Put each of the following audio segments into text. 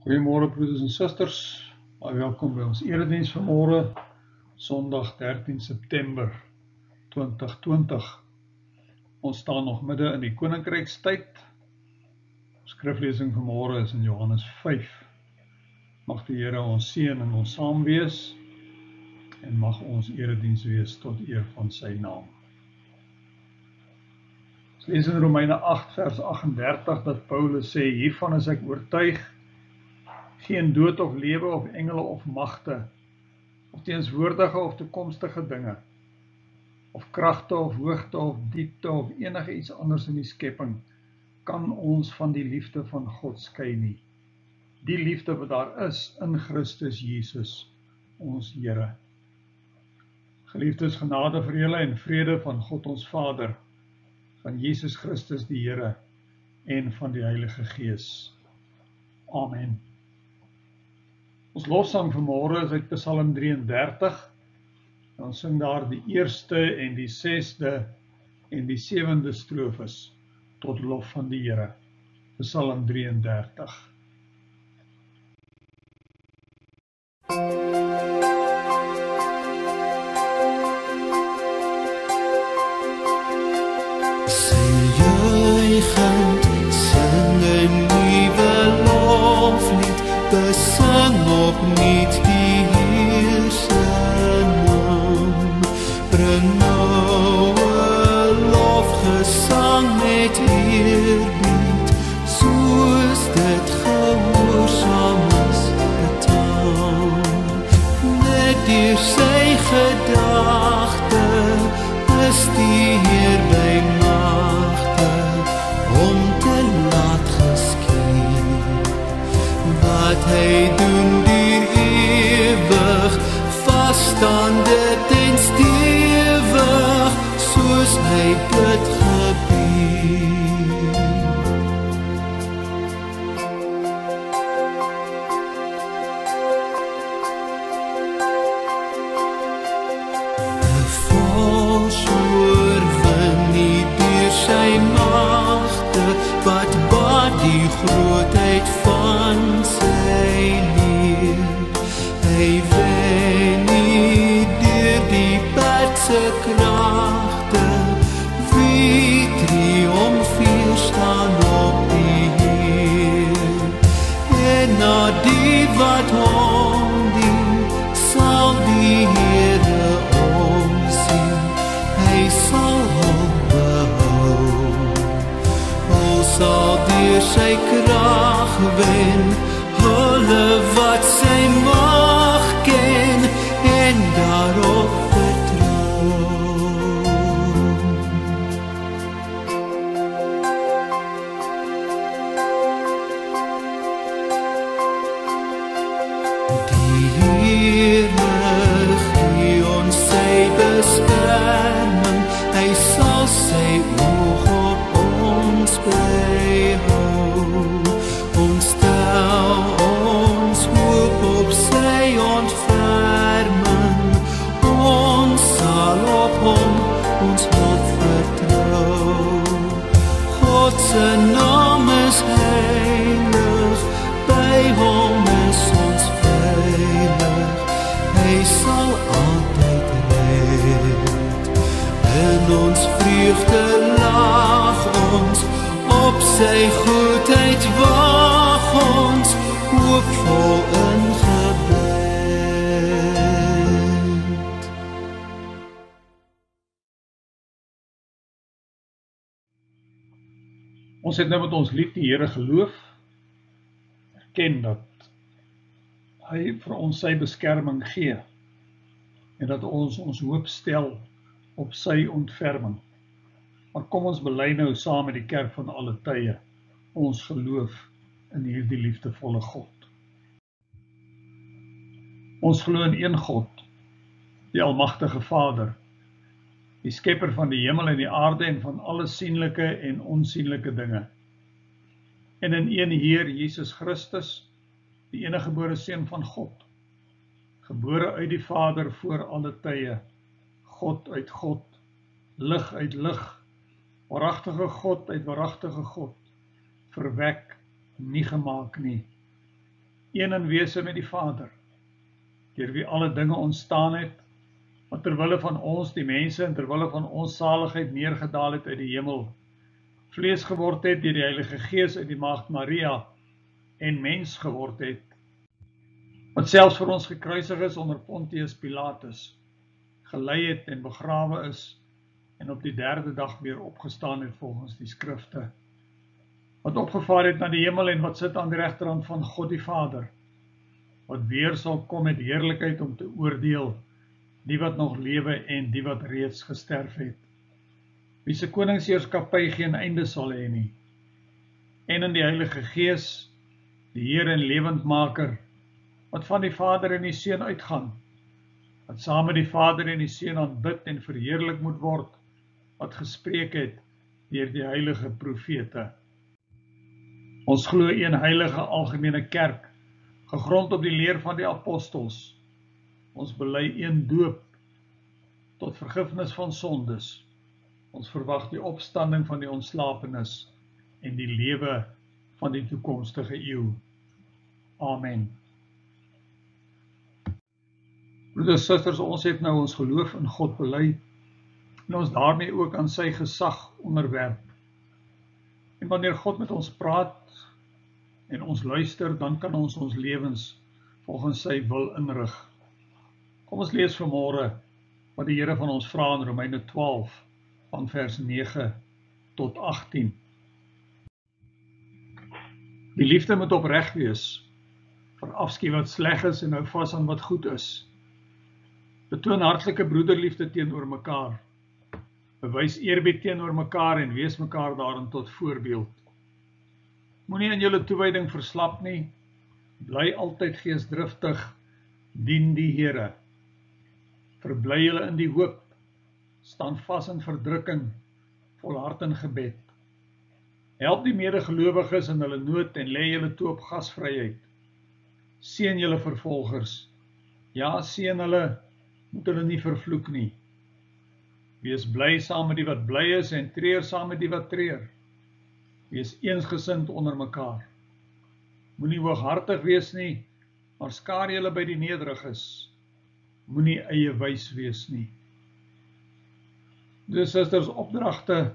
Goeiemôre broeders en susters, baie welkom by ons erediens vanmôre, Sondag 13 September 2020. Ons staan nog midde in die koninkrykstyd. Skriflesing vanmôre is in Johannes 5. Mag die Here ons seën en ons saam wees, en mag ons erediens wees tot eer van sy naam. Ons lees in Romeine 8 vers 38 dat Paulus sê, hiervan is ek oortuig, geen dood of lewe of engele of magte, of teenswoordige of toekomstige dinge, of kragte of hoogte of diepte of enige iets anders in die skepping, kan ons van die liefde van God skei nie. Die liefde wat daar is in Christus Jesus, ons Here. Geliefdes, genade vir julle en vrede van God ons Vader, van Jesus Christus die Here en van die Heilige Gees. Amen. Ons lofsang vanmôre is uit Psalm 33, en ons sing daar die eerste en die 6de en die 7de strofes tot lof van die Here. Psalm 33. Sy juichend sing 'n nuwe loflied, besing opnuut die Heer se naam. Bring nou 'n lofgesang met eerbied, soos dit gehoorsaam is betaam. Net deur sy gedagte is die Heer by magte om te laat geskied. Wat hy doen duur ewig, vasstaande en stewig, soos hy dit gebied. Vals oorwin nie deur sy magte, wat baat die grootheid van sy leer. Hy wen nie deur die aardse kragte, wie triomfeer staan op die Heer. En na die wat hom dien, sal die Here omsien, hy sal hom behou. Al sal deur sy krag wen, hulle wat sy mag ken, en daarop vertrou. Die Here gee ons sy beskerming, hy sal sy oog op ons behou. Ons stel ons hoop op sy ontferming, ons sal op hom ons hoop vertrou. God se naam is heilig, by hom is ons veilig, hy sal altyd red. In ons vreugde lag ons, op sy goedheid wag ons, hoopvol in gebed. Ons het nou met ons lief die Here geloof, erken dat hy vir ons sy beskerming gee, en dat ons hoop stel op sy ontferming. Maar kom ons bely nou saam met die kerk van alle tye, ons geloof in hierdie liefdevolle God. Ons glo in een God, die almagtige Vader, die skepper van die hemel en die aarde en van alle sienlike en onsienlike dinge. En in een Heer Jesus Christus, die enige gebore Seun van God, gebore uit die Vader voor alle tye, God uit God, lig uit lig, waaragtige God uit waaragtige God, verwek, nie gemaak nie, een in wese met die Vader, deur wie alle dinge ontstaan het, wat terwille van ons, die mense, en terwille van ons saligheid neergedaal het uit die hemel, vlees geword het deur die Heilige Gees uit die Maagd Maria, en mens geword het, wat selfs vir ons gekruisig is onder Pontius Pilatus, gelei het en begrawe is, en op die 3de dag weer opgestaan het volgens die skrifte, wat opgevaar het na die hemel en wat sit aan die regterhand van God die Vader, wat weer sal kom met heerlikheid om te oordeel, die wat nog lewe en die wat reeds gesterf het, wie se koningsheerskappy geen einde sal hê nie, en in die Heilige Gees, die Heer en lewendmaker, wat van die Vader en die Seun uitgaan, wat saam met die Vader en die Seun aanbid en verheerlik moet word, wat gespreek het deur die heilige profete. Ons glo een heilige algemene kerk, gegrond op die leer van die apostels. Ons bely een doop tot vergifnis van sondes. Ons verwag die opstanding van die ontslapenis en die lewe van die toekomstige eeuw. Amen. Broeders, susters, ons het nou ons geloof in God bely en ons daarmee ook aan sy gesag onderwerp. En wanneer God met ons praat en ons luister, dan kan ons ons lewens volgens sy wil inrig. Kom ons lees vanmôre wat die Here van ons vra in Romeine 12 van vers 9 tot 18. Die liefde moet opreg wees, verafskuw wat sleg is en hou vas aan wat goed is. Betoon hartlike broederliefde teenoor mekaar. Bewys eerbied teenoor mekaar en wees mekaar daarin tot voorbeeld. Moenie in julle toewyding verslap nie, bly altyd geesdriftig, dien die Here. Verbly julle in die hoop, staan vas in verdrukking, volhard in gebed. Help die medegelowiges in hulle nood en lê julle toe op gasvryheid. Seën julle vervolgers, ja, seën hulle, moet hulle nie vervloek nie. Wees bly saam met die wat bly is en treur saam met die wat treur. Wees eensgesind onder mekaar. Moenie hooghartig wees nie, maar skaar julle by die nederiges. Moenie eie wys wees nie. Dus susters, opdragte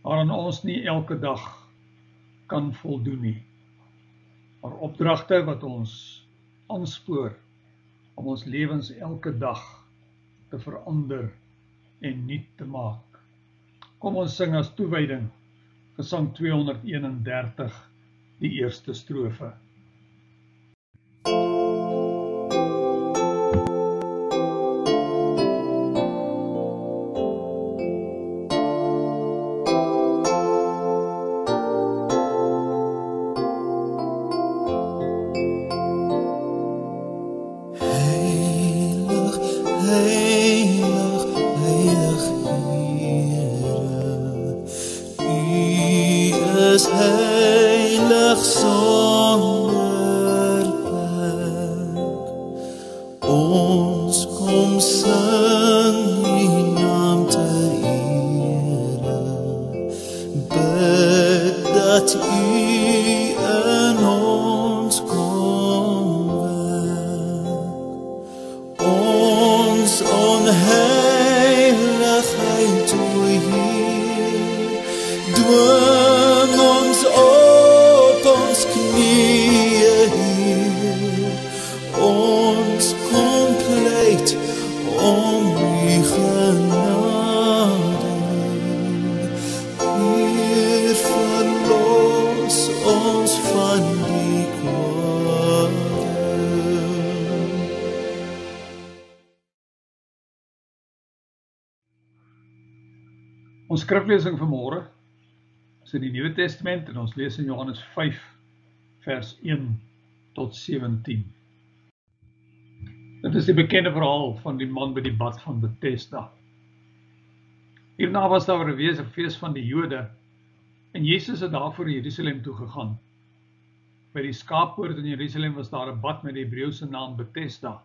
waaraan ons nie elke dag kan voldoen nie, maar opdragte wat ons aanspoor om ons lewens elke dag te verander en nuut te maak. Kom ons sing as toewyding Gesang 231, die eerste strofe. Heilig sonder plek, ons kom sing die naam ter ere, bid dat U in ons kom werk, ons onheiligheid toe hier, dwing ons op ons knieë hier, ons compleet om U genade. Heer, verlos ons van die kwade. Ons skriflesing vanmôre is in die Nuwe Testament en ons lees in Johannes 5 vers 1 tot 17. Dit is die bekende verhaal van die man by die bad van Bethesda. Hierna was daar 'n fees van die Jode en Jesus het daarvoor Jerusalem toe gegaan. By die skaappoort in Jerusalem was daar 'n bad met die Hebreëse naam Bethesda.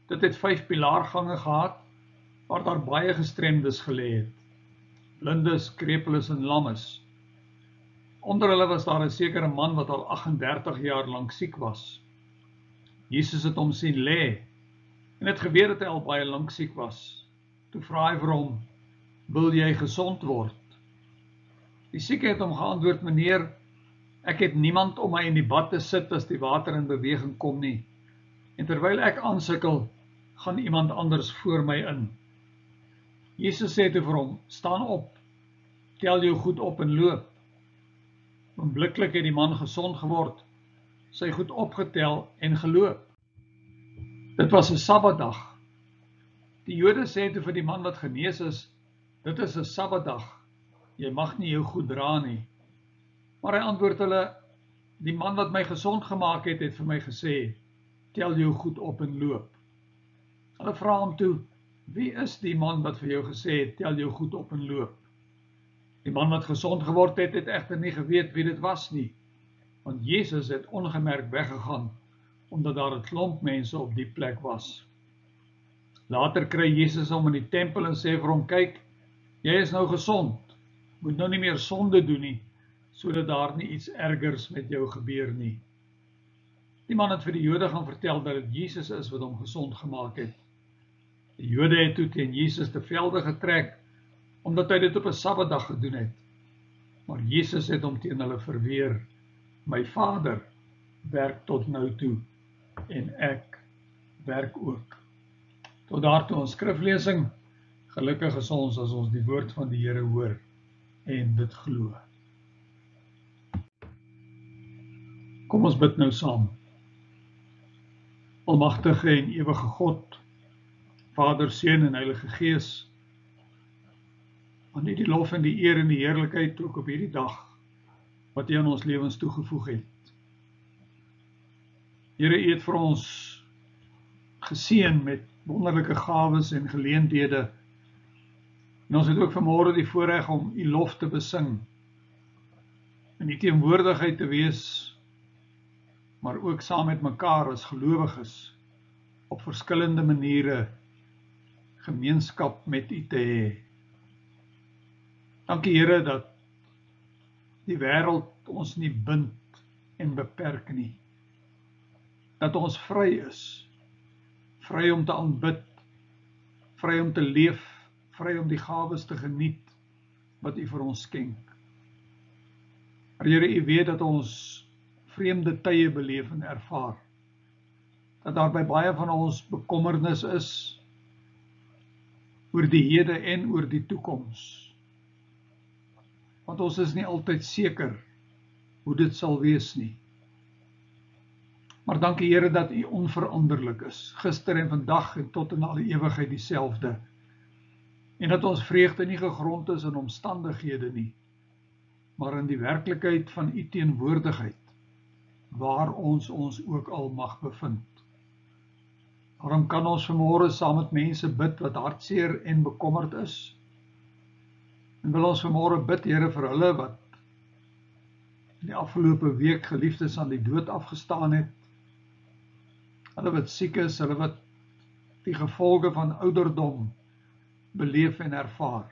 Dit het 5 pilaargange gehad waar daar baie gestremdes gelê het, blindes, krepeles en lammes. Onder hulle was daar 'n sekere man wat al 38 jaar lank siek was. Jesus het hom sien lê, en het gebeur dat hy al baie lank siek was. Toe vra hy vir hom, wil jy gesond word? Die sieke het hom geantwoord, meneer, ek het niemand om my in die bad te sit as die water in beweging kom nie. En terwyl ek aansukkel, gaan iemand anders voor my in. Jesus sê toe vir hom, staan op, tel jou goed op en loop. Onmiddellik het die man gesond geword, sy goed opgetel en geloop. Dit was 'n Sabbatdag. Die Jode sê toe vir die man wat genees is, dit is 'n Sabbatdag, jy mag nie jou goed dra nie. Maar hy antwoord hulle, die man wat my gesond gemaak het, het vir my gesê, tel jou goed op en loop. Hulle vra hom toe, wie is die man wat vir jou gesê het, tel jou goed op en loop? Die man wat gesond geword het, het egter nie geweet wie dit was nie, want Jesus het ongemerk weggegaan, omdat daar 'n klomp mense op die plek was. Later kry Jesus hom in die tempel en sê vir hom, kyk, jy is nou gesond, moet nou nie meer sonde doen nie, sodat daar nie iets ergers met jou gebeur nie. Die man het vir die Jode gaan vertel dat dit Jesus is wat hom gesond gemaak het. Die Jode het toe teen Jesus te velde getrek, omdat hy dit op 'n Sabbatdag gedoen het. Maar Jesus het hom teen hulle verweer, my Vader werk tot nou toe, en ek werk ook. Tot daartoe ons skriflesing, gelukkig is ons as ons die woord van die Here hoor, en dit glo. Kom ons bid nou saam. Almagtige en ewige God, Vader, Seun en Heilige Gees, aan U die lof en die eer en die heerlikheid ook op hierdie dag, wat U aan ons lewens toegevoeg het. Here, U het vir ons geseën met wonderlike gawes en geleenthede, en ons het ook vanmôre die voorreg om U lof te besing, in U teenwoordigheid te wees, maar ook saam met mekaar as gelowiges, op verskillende maniere, gemeenskap met U te hê. Dankie Here dat die wêreld ons nie bind en beperk nie. Dat ons vry is, vry om te aanbid, vry om te leef, vry om die gawes te geniet wat U vir ons skenk. Maar Here, U weet dat ons vreemde tye beleef en ervaar, dat daar by baie van ons bekommernis is oor die hede en oor die toekoms. Want ons is nie altyd seker hoe dit sal wees nie. Maar dankie Here dat U onveranderlik is, gister en vandag en tot in alle ewigheid dieselfde. En dat ons vreugde nie gegrond is in omstandighede nie, maar in die werklikheid van U teenwoordigheid, waar ons ook al mag bevind. Daarom kan ons vanmôre saam met mense bid wat hartseer en bekommerd is. En wil ons vanmôre bid, Here, vir hulle wat in die afgelope week geliefdes aan die dood afgestaan het. Hulle wat siek is, hulle wat die gevolge van ouderdom beleef en ervaar.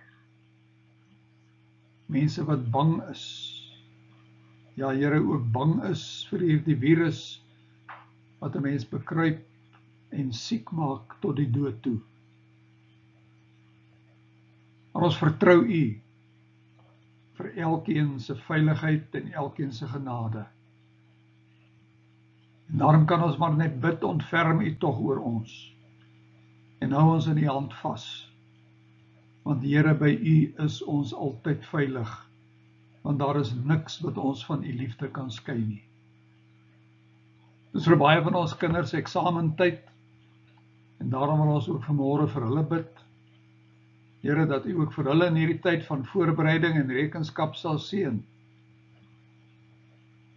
Mense wat bang is. Ja, Here, ook bang is vir hierdie virus wat 'n mens bekruip en siek maak tot die dood toe. Maar ons vertrou U vir elkeen se veiligheid en elkeen se genade. En daarom kan ons maar net bid, ontferm U tog oor ons en hou ons in U hand vas. Want Here, by U is ons altyd veilig, want daar is niks wat ons van U liefde kan skei nie. Dis vir baie van ons kinders eksamentyd, en daarom wil ons ook vanmôre vir hulle bid. Here, dat U ook vir hulle in hierdie tyd van voorbereiding en rekenskap sal seën.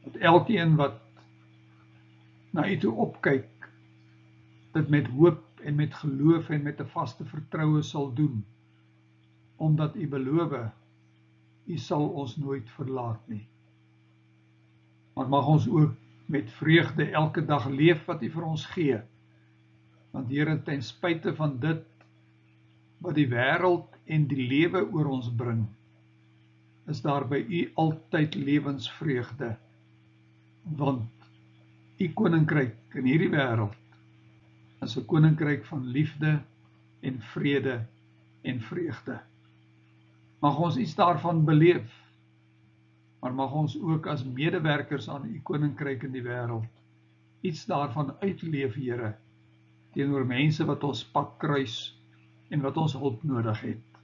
Dat elkeen wat na U toe opkyk, dit met hoop en met geloof en met 'n vaste vertroue sal doen, omdat U beloof, U sal ons nooit verlaat nie. Maar mag ons ook met vreugde elke dag leef wat U vir ons gee. Want Here, ten spyte van dit wat die wêreld en die lewe oor ons bring, is daar by U altyd lewensvreugde, want U koninkryk in hierdie wêreld is 'n koninkryk van liefde en vrede en vreugde. Mag ons iets daarvan beleef, maar mag ons ook as medewerkers aan U koninkryk in die wêreld iets daarvan uitleef, Here, teenoor mense wat ons pad kruis en wat ons hulp nodig het.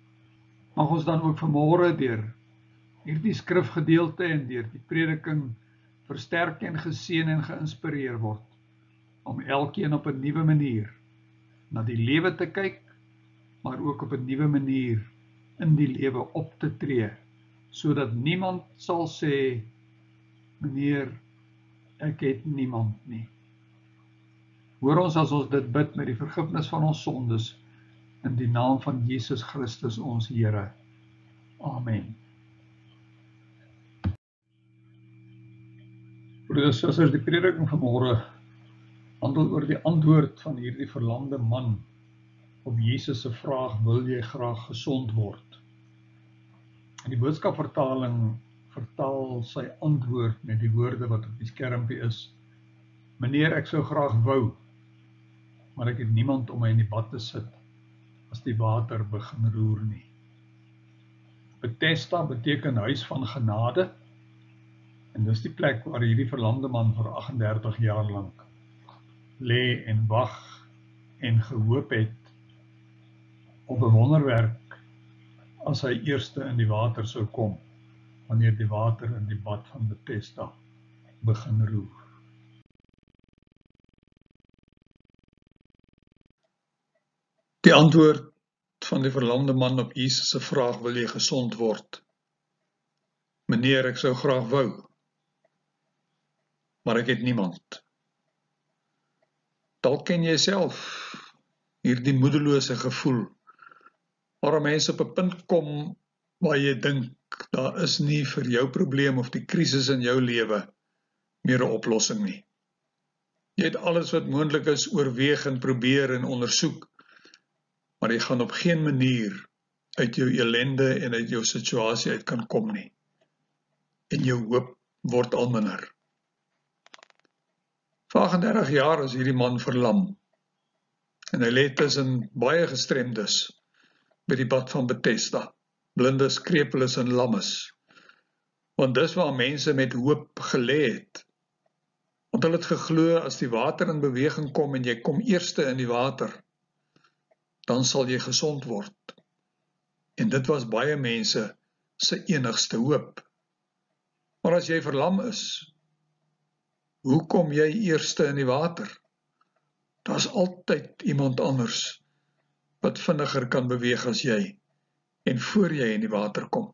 Mag ons dan ook vanmôre deur hierdie skrifgedeelte en deur die prediking versterk en geseën en geïnspireer word, om elkeen op 'n nuwe manier na die lewe te kyk, maar ook op 'n nuwe manier in die lewe op te tree, sodat niemand sal sê, meneer, ek het niemand nie. Hoor ons as ons dit bid met die vergifnis van ons sondes, in die naam van Jesus Christus ons Here. Amen. Broeders en susters, die prediking vanmôre handel oor die antwoord van hierdie verlamde man op Jesus se vraag, wil jy graag gesond word? En die boodskapvertaling vertaal sy antwoord met die woorde wat op die skermpie is: meneer, ek sou graag wou, maar ek het niemand om my in die bad te sit as die water begin roer nie. Bethesda beteken huis van genade, en dis die plek waar hierdie verlamde man vir 38 jaar lank lê en wag en gehoop het op 'n wonderwerk as hy eerste in die water sou kom, wanneer die water in die bad van Bethesda begin roer. Die antwoord van die verlamde man op Jesus se vraag, wil jy gesond word? Meneer, ek sou graag wou, maar ek het niemand. Dalk ken jy self hierdie moedelose gevoel, waar mense op 'n punt kom waar jy dink, daar is nie vir jou probleem of die krisis in jou lewe meer 'n oplossing nie. Jy het alles wat moontlik is oorweeg en probeer en ondersoek, maar jy gaan op geen manier uit jou ellende en uit jou situasie uit kan kom nie. En jou hoop word al minder. 38 jaar is hierdie man verlam, en hy lê tussen baie gestremdes by die bad van Bethesda, blindes, krepeles en lammes, want dis waar mense met hoop gelê het, want hulle het geglo, as die water in beweging kom en jy kom eerste in die water, dan sal jy gesond word, en dit was baie mense se enigste hoop. Maar as jy verlam is, hoe kom jy eerste in die water? Daar's altyd iemand anders wat vinniger kan beweeg as jy, en voor jy in die water kom.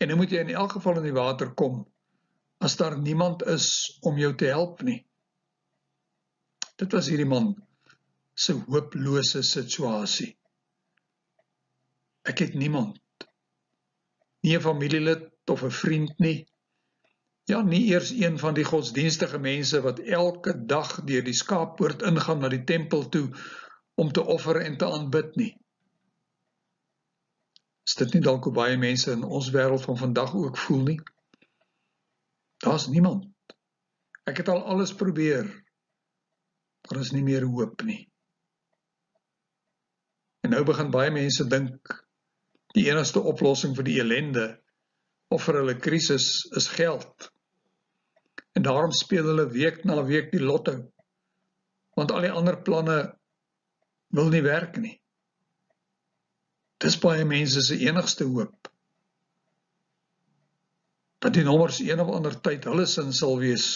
En dan moet jy in elk geval in die water kom, as daar niemand is om jou te help nie. Dit was hierdie man se hooplose situasie. Ek het niemand, nie 'n familielid of 'n vriend nie, ja, nie eers een van die godsdienstige mense wat elke dag deur die skaappoort ingaan na die tempel toe om te offer en te aanbid nie. Is dit nie dalk hoe baie mense in ons wêreld van vandag ook voel nie? Daar's niemand. Ek het al alles probeer, maar is nie meer hoop nie. En nou begin baie mense dink, die enigste oplossing vir die ellende of vir hulle krisis is geld. En daarom speel hulle week na week die lotto, want al die ander planne wil nie werk nie. Dis baie mense se enigste hoop, dat die nommers een of ander tyd hulle sin sal wees,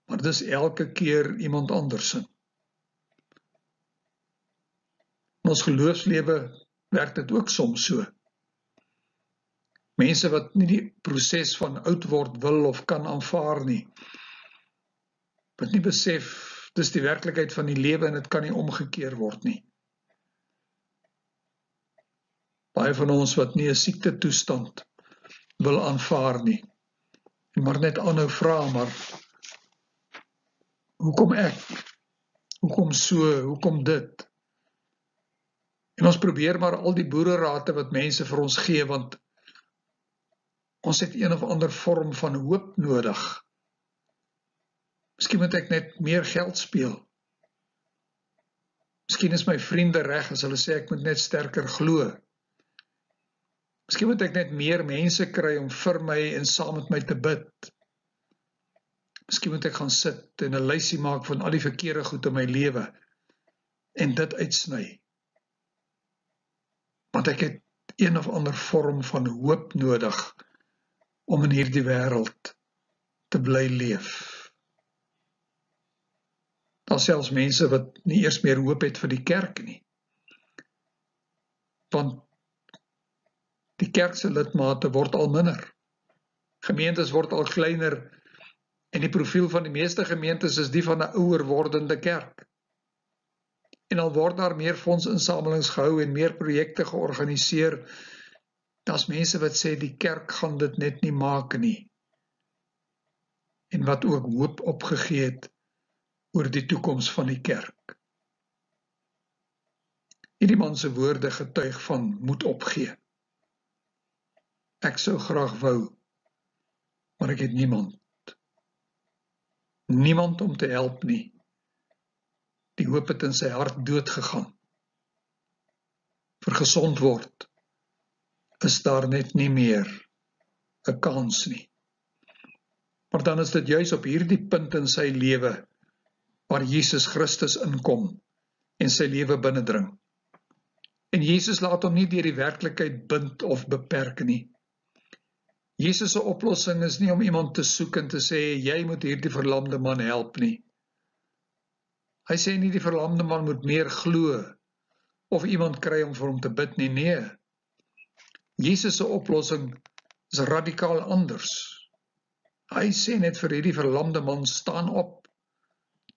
maar dis elke keer iemand anders sin. In ons geloofslewe werk dit ook soms so. Mense wat nie die proses van oud word wil of kan aanvaar nie, wat nie besef, dis die werklikheid van die lewe en dit kan nie omgekeer word nie. Baie van ons wat nie 'n siekte toestand wil aanvaar nie, en maar net aanhou vra, maar hoekom ek? Hoekom so? Hoekom dit? En ons probeer maar al die boererate wat mense vir ons gee, want Ons het een of ander vorm van hoop nodig. Miskien moet ek net meer geld speel. Miskien is my vriende reg as hulle sê ek moet net sterker glo. Miskien moet ek net meer mense kry om vir my en saam met my te bid. Miskien moet ek gaan sit en 'n lysie maak van al die verkeerde goed in my lewe en dit uitsny. Want ek het een of ander vorm van hoop nodig om in hierdie wêreld te bly leef. Daar selfs mense wat nie eers meer hoop het vir die kerk nie. Want die kerk se lidmate word al minder. Gemeentes word al kleiner en die profiel van die meeste gemeentes is die van 'n ouer wordende kerk. En al word daar meer fondsinsamelings gehou en meer projekte georganiseer, daar's mense wat sê die kerk gaan dit net nie maak nie. En wat ook hoop opgegee het oor die toekoms van die kerk. Hierdie man se woorde getuig van moed opgee. Ek sou graag wou, maar ek het niemand. Niemand om te help nie. Die hoop het in sy hart doodgegaan. Vir gesond word is daar net nie meer 'n kans nie. Maar dan is dit juis op hierdie punt in sy lewe waar Jesus Christus inkom en sy lewe binnendring. En Jesus laat hom nie deur die werklikheid bind of beperk nie. Jesus se oplossing is nie om iemand te soek en te sê, jy moet hierdie verlamde man help nie. Hy sê nie die verlamde man moet meer glo of iemand kry om vir hom te bid nie, nee. Jesus se oplossing is radikaal anders. Hy sê net vir hierdie verlamde man, staan op,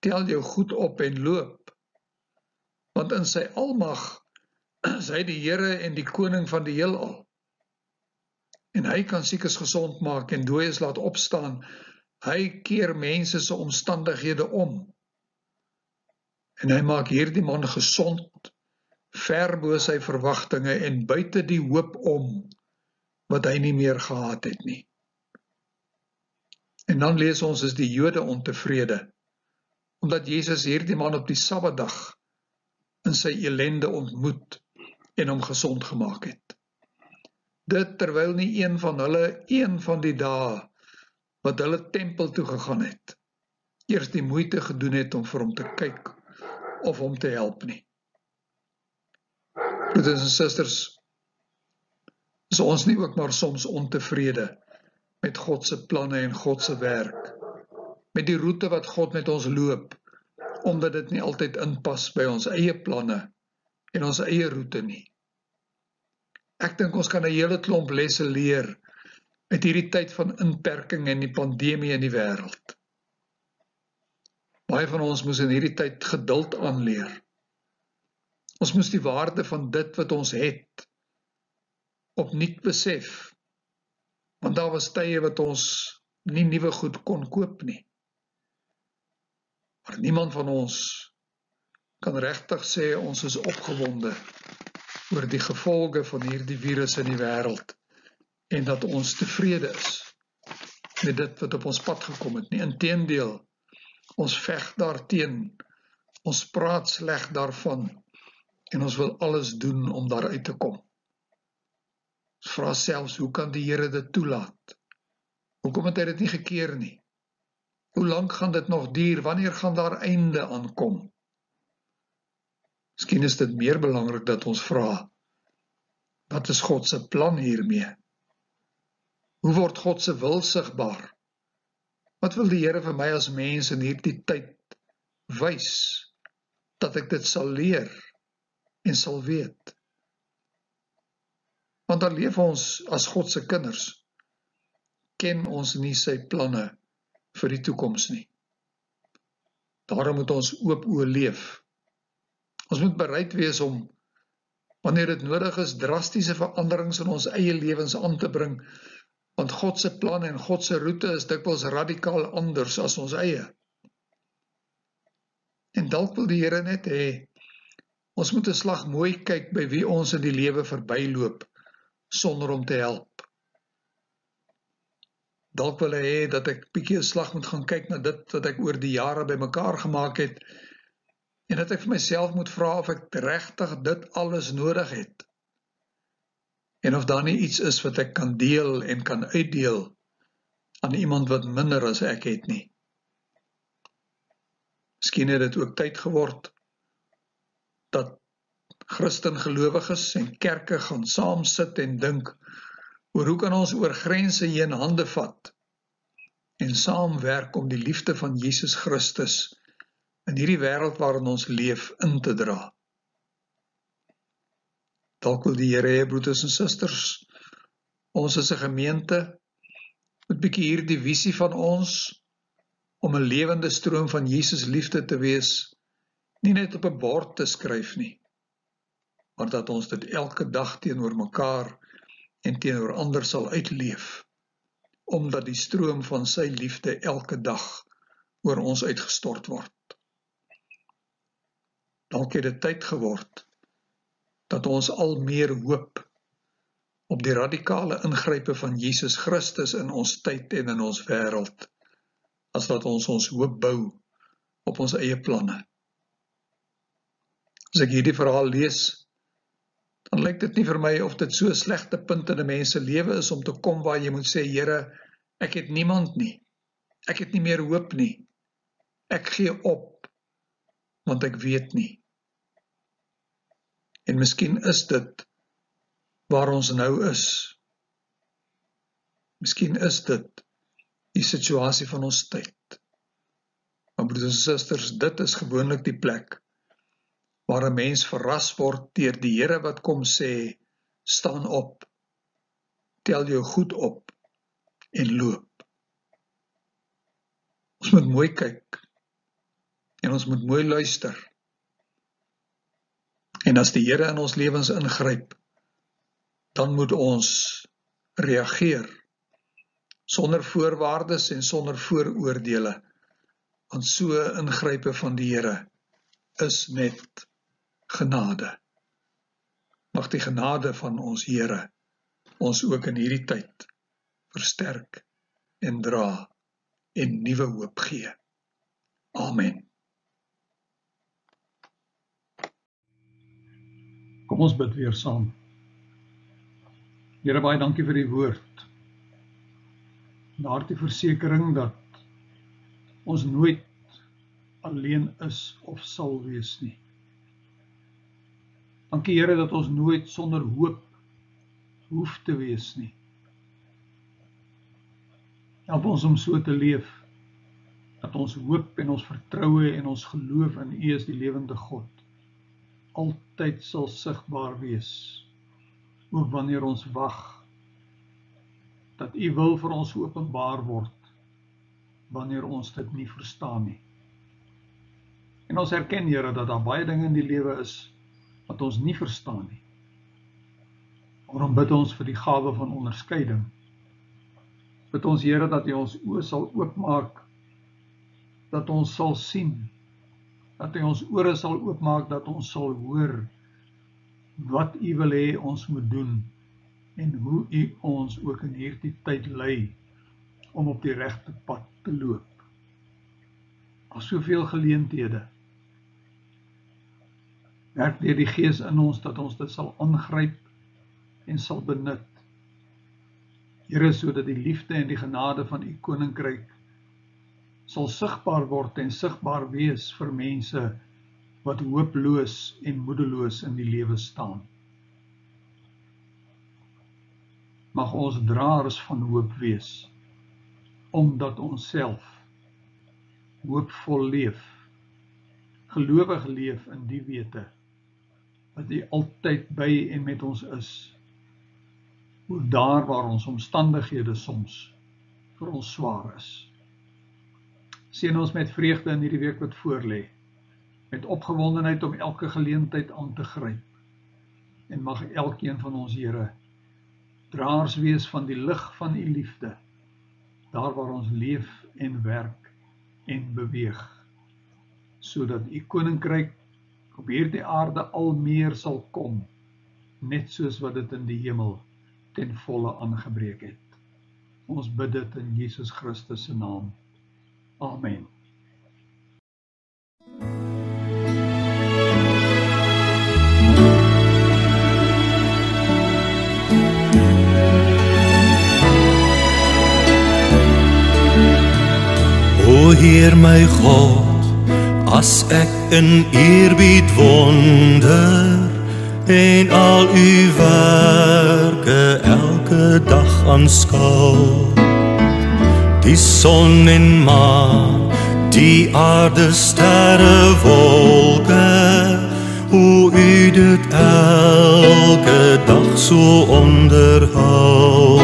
tel jou goed op en loop. Want in sy almag is hy die Here en die koning van die heelal. En hy kan siekes gesond maak en dooies laat opstaan. Hy keer mense se omstandighede om. En hy maak hierdie man gesond, ver bo sy verwagtinge en buite die hoop om, wat hy nie meer gehad het nie. En dan lees ons is die Jode ontevrede, omdat Jesus hierdie man op die Sabbatdag in sy elende ontmoet en hom gesond gemaak het. Dit terwyl nie een van hulle, een van die dae, wat hulle tempel toe gegaan het, eers die moeite gedoen het om vir hom te kyk of hom te help nie. Broeders en susters, is ons nie ook maar soms ontevrede met God se planne en God se werk, met die roete wat God met ons loop, omdat dit nie altyd inpas by ons eie planne en ons eie roete nie. Ek dink ons kan 'n hele klomp lesse leer uit hierdie tyd van inperking en die pandemie in die wêreld. Baie van ons moes in hierdie tyd geduld aanleer. Ons moes die waarde van dit wat ons het opnuut besef, want daar was tye wat ons nie nuwe goed kon koop nie. Maar niemand van ons kan regtig sê ons is opgewonde oor die gevolge van hierdie virus in die wêreld en dat ons tevrede is met dit wat op ons pad gekom het nie. Inteendeel, ons veg daarteen, ons praat sleg daarvan en ons wil alles doen om daaruit te kom. Ons vra selfs, hoe kan die Here dit toelaat? Hoekom het hy dit nie gekeer nie? Hoe lank gaan dit nog duur? Wanneer gaan daar einde aankom? Miskien is dit meer belangrik dat ons vra, wat is God se plan hiermee? Hoe word God se wil sigbaar? Wat wil die Here vir my as mens in hierdie tyd wys, dat ek dit sal leer en sal weet? Want dan leef ons as God se kinders, ken ons nie sy planne vir die toekoms nie. Daarom moet ons oop oë leef. Ons moet bereid wees om, wanneer dit nodig is, drastiese veranderings in ons eie lewens aan te bring, want God se plan en God se roete is dikwels radikaal anders as ons eie. En dalk wil die Here net hê, ons moet 'n slag mooi kyk by wie ons in die lewe verbyloop, sonder om te help. Dalk wil hy hê dat ek bietjie 'n slag moet gaan kyk na dit wat ek oor die jare bymekaar gemaak het, en dat ek vir myself moet vra of ek regtig dit alles nodig het, en of daar nie iets is wat ek kan deel en kan uitdeel aan iemand wat minder as ek het nie. Miskien het dit ook tyd geword dat Christengelowiges en kerke gaan saam sit en dink oor hoe kan ons oor grense heen hande vat en saamwerk om die liefde van Jesus Christus in hierdie wêreld waarin ons leef in te dra. Dalk wil die Here hê, broeders en susters, ons as 'n gemeente moet bietjie hierdie visie van ons om 'n lewende stroom van Jesus liefde te wees, nie net op 'n bord te skryf nie, maar dat ons dit elke dag teenoor mekaar en teenoor ander sal uitleef, omdat die stroom van sy liefde elke dag oor ons uitgestort word. Dalk het dit tyd geword dat ons al meer hoop op die radikale ingrype van Jesus Christus in ons tyd en in ons wêreld, as dat ons hoop bou op ons eie planne. As ek hierdie verhaal lees, dan lyk dit nie vir my of dit so 'n slegte punt in 'n mens se lewe is om te kom waar jy moet sê, Here, ek het niemand nie, ek het nie meer hoop nie, ek gee op, want ek weet nie. En miskien is dit waar ons nou is. Miskien is dit die situasie van ons tyd. Maar broeders en susters, dit is gewoonlik die plek waar 'n mens verras word deur die Here wat kom sê, staan op, tel jou goed op en loop. Ons moet mooi kyk en ons moet mooi luister. En as die Here in ons lewens ingryp, dan moet ons reageer, sonder voorwaardes en sonder vooroordele, want so 'n ingrype van die Here is net genade. Mag die genade van ons Here ons ook in hierdie tyd versterk en dra en nuwe hoop gee. Amen. Kom ons bid weer saam. Here, baie dankie vir die woord. Daardie versekering dat ons nooit alleen is of sal wees nie. Dankie Here dat ons nooit sonder hoop hoef te wees nie. Help ons om so te leef, dat ons hoop en ons vertroue en ons geloof in U as die lewende God altyd sal sigbaar wees, ook wanneer ons wag, dat U wil vir ons openbaar word, wanneer ons dit nie verstaan nie. En ons erken, Here, dat daar baie dinge in die lewe is, wat ons nie verstaan nie. Daarom bid ons vir die gawe van onderskeiding. Bid ons, Here, dat U ons oë sal oopmaak, dat ons sal sien, dat U ons ore sal oopmaak, dat ons sal hoor wat U wil hê ons moet doen en hoe U ons ook in hierdie tyd lei om op die regte pad te loop. Daar soveel geleenthede. Werk deur die Gees in ons dat ons dit sal aangryp en sal benut. Here, sodat die liefde en die genade van U koninkryk sal sigbaar word en sigbaar wees vir mense wat hooploos en moedeloos in die lewe staan. Mag ons draers van hoop wees, omdat ons self hoopvol leef, gelowig leef in die wete, dat U altyd by en met ons is, ook daar waar ons omstandighede soms vir ons swaar is. Seën ons met vreugde in hierdie week wat voorlê, met opgewondenheid om elke geleentheid aan te gryp, en mag elkeen van ons, Here, draers wees van die lig van U liefde, daar waar ons leef en werk en beweeg, sodat U koninkryk op hierdie aarde al meer sal kom, net soos wat dit in die hemel ten volle aangebreek het. Ons bid dit in Jesus Christus se naam. Amen. O Heer my God, as ek in eerbied wonder en al u werke elke dag aanskou, die son en maan, die aarde, sterre, wolke, hoe u dit elke dag so onderhou.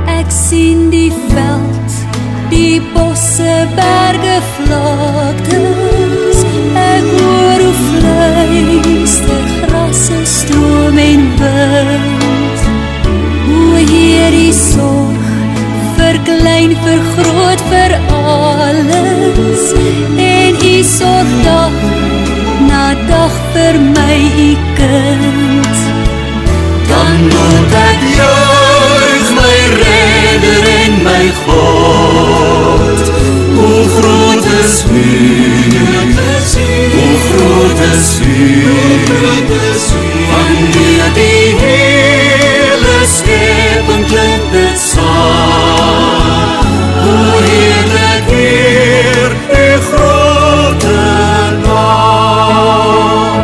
Ek sien die veld, die bosse, berge, vlaktes, ek hoor hoe fluister grasse, stroom en wind. O Heer, u sorg vir klein, vir groot, vir alles, en u sorg dag na dag vir my, u kind. Dan moet ek juig my Redder en my God. Hoe groot is u, hoe groot is u, wanneer die hele skepping klink dit saam. Hoe heerlik Heer, u grote naam.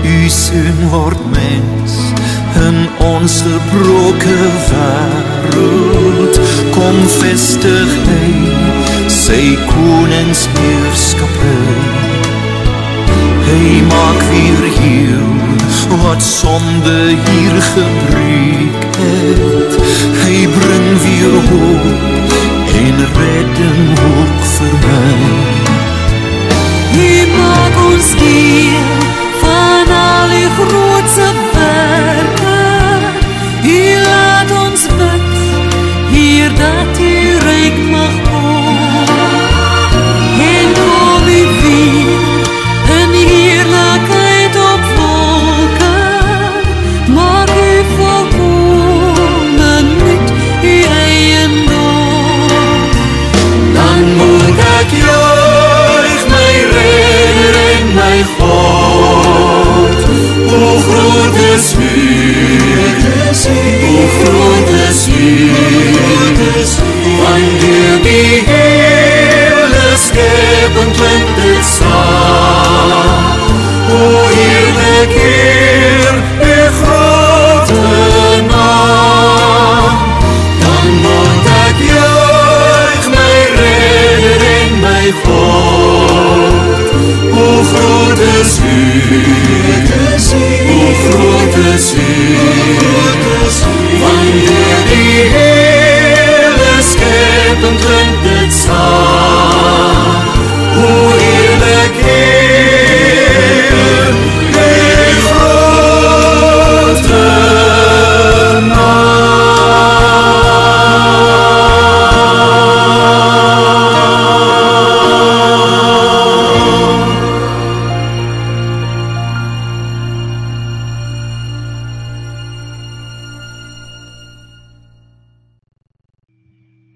U seun word mens in ons gebroke wêreld, kom vestig hy sy koningsheerskappy. Hy maak weer heel wat sonde hier gebreek het. Hy bring weer hoop en redding ook vir my. U maak ons deel van al die grootse werke. U laat ons bid, Heer, dat u ryk mag word. En kom u weer in heerlikheid op wolke. Maak u volkome met u eiendom. Dan moet ek juig my Redder en my God. Hoe groot is u, hoe groot is u, wanneer die hele skepping klink dit saam. O heerlik Heer, u grote naam. Dan moet ek juig my Redder en my God. Hoe groot is u, hoe groot is u, wanneer die hele skepping klink dit saam. Hoe heerlik Heer, u grote naam.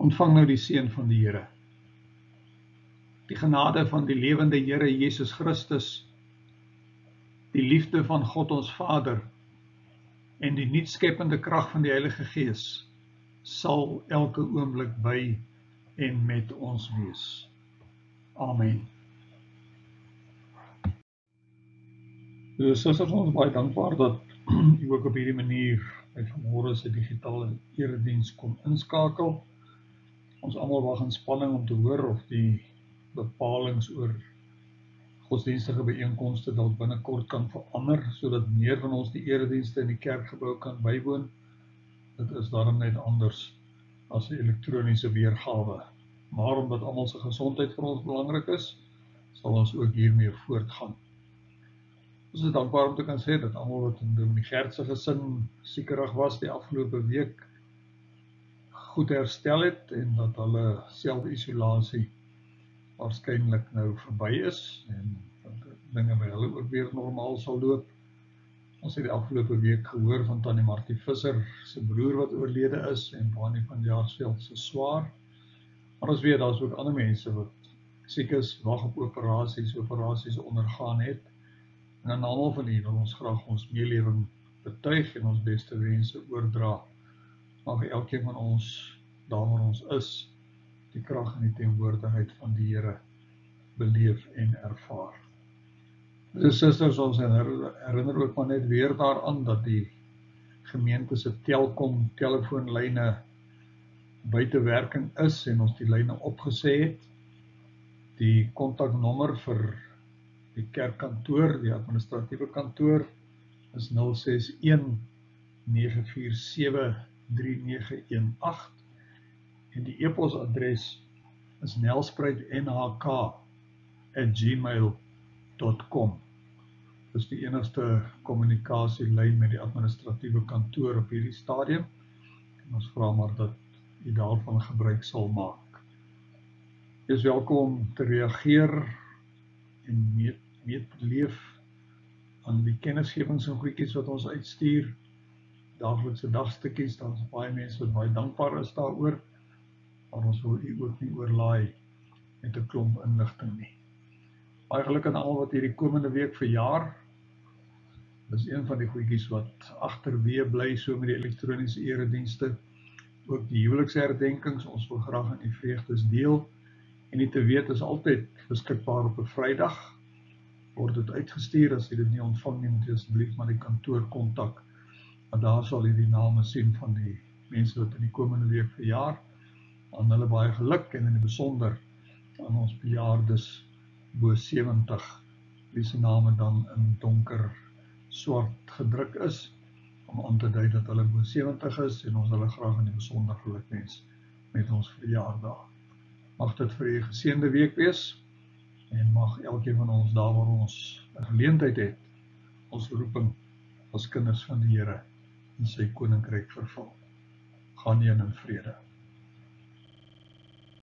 Ontvang nou die seën van die Here. Die genade van die lewende Here Jesus Christus, die liefde van God ons Vader en die nuutskeppende krag van die Heilige Gees sal elke oomblik by en met ons wees. Amen. Dus susters, ons baie dankbaar dat u ook op hierdie manier by vanmôre se digitale erediens kon inskakel. Ons almal wag in spanning om te hoor of die bepalings oor godsdienstige byeenkomste dalk binnekort kan verander, sodat meer van ons die eredienste in die kerkgebou kan bywoon. Dit is daarom net anders as 'n elektroniese weergawe. Maar omdat almal se gesondheid vir ons belangrik is, sal ons ook hiermee voortgaan. Ons is dankbaar om te kan sê dat almal wat in Dominee Gert se gesin siekerig was die afgelope week goed herstel het en dat hulle selfisolasie waarskynlik nou verby is en dat dinge by hulle ook weer normaal sal loop. Ons het die afgelope week gehoor van Tannie Martie Visser se broer wat oorlede is en Bonnie van Jaarsveld se swaar. Maar ons weet daar's ook ander mense wat siek is, wag op operasies ondergaan het. En aan almal van u wil ons graag ons meelewing betuig en ons beste wense oordra. Mag elkeen van ons, daar waar ons is, die krag en die teenwoordigheid van die Here beleef en ervaar. Dus susters, ons herinner ook maar net weer daaraan dat die gemeente se Telkom telefoonlyne buite werking is en ons die lyne opgesê het. Die kontaknommer vir die kerkkantoor, die administratiewe kantoor, is 061 947 3918 en die e-posadres is nelspruitnhk@gmail.com. Dis die enigste kommunikasielyn met die administratiewe kantoor op hierdie stadium. En ons vra maar dat u daarvan gebruik sal maak. U is welkom om te reageer en meetleef aan die kennisgewings en goedjies wat ons uitstuur. Daaglikse dagstukkies, daar is baie mense wat baie dankbaar is daaroor, maar ons wil u ook nie oorlaai met 'n klomp inligting nie. Baie geluk aan almal wat hierdie komende week verjaar. Dis een van die goedjies wat agterweë bly so met die elektroniese eredienste. Ook die huweliksherdenkings, ons wil graag in die vreugdes deel. En nie te weet is altyd beskikbaar op 'n Vrydag. Word dit uitgestuur, as jy dit nie ontvang nie, moet jy asseblief maar die kantoor kontak. Maar daar sal jy die name sien van die mense wat in die komende week verjaar. Aan hulle baie geluk en in die besonder aan ons bejaardes bo 70, wie se name dan in donker swart gedruk is, om aan te dui dat hulle bo 70 is en ons hulle graag in die besonder gelukwens met ons verjaardag. Mag dit vir 'n geseënde week wees en mag elkeen van ons daar waar ons 'n geleentheid het, ons roeping as kinders van die Here in sy koninkryk vervul. Gaan heen in vrede.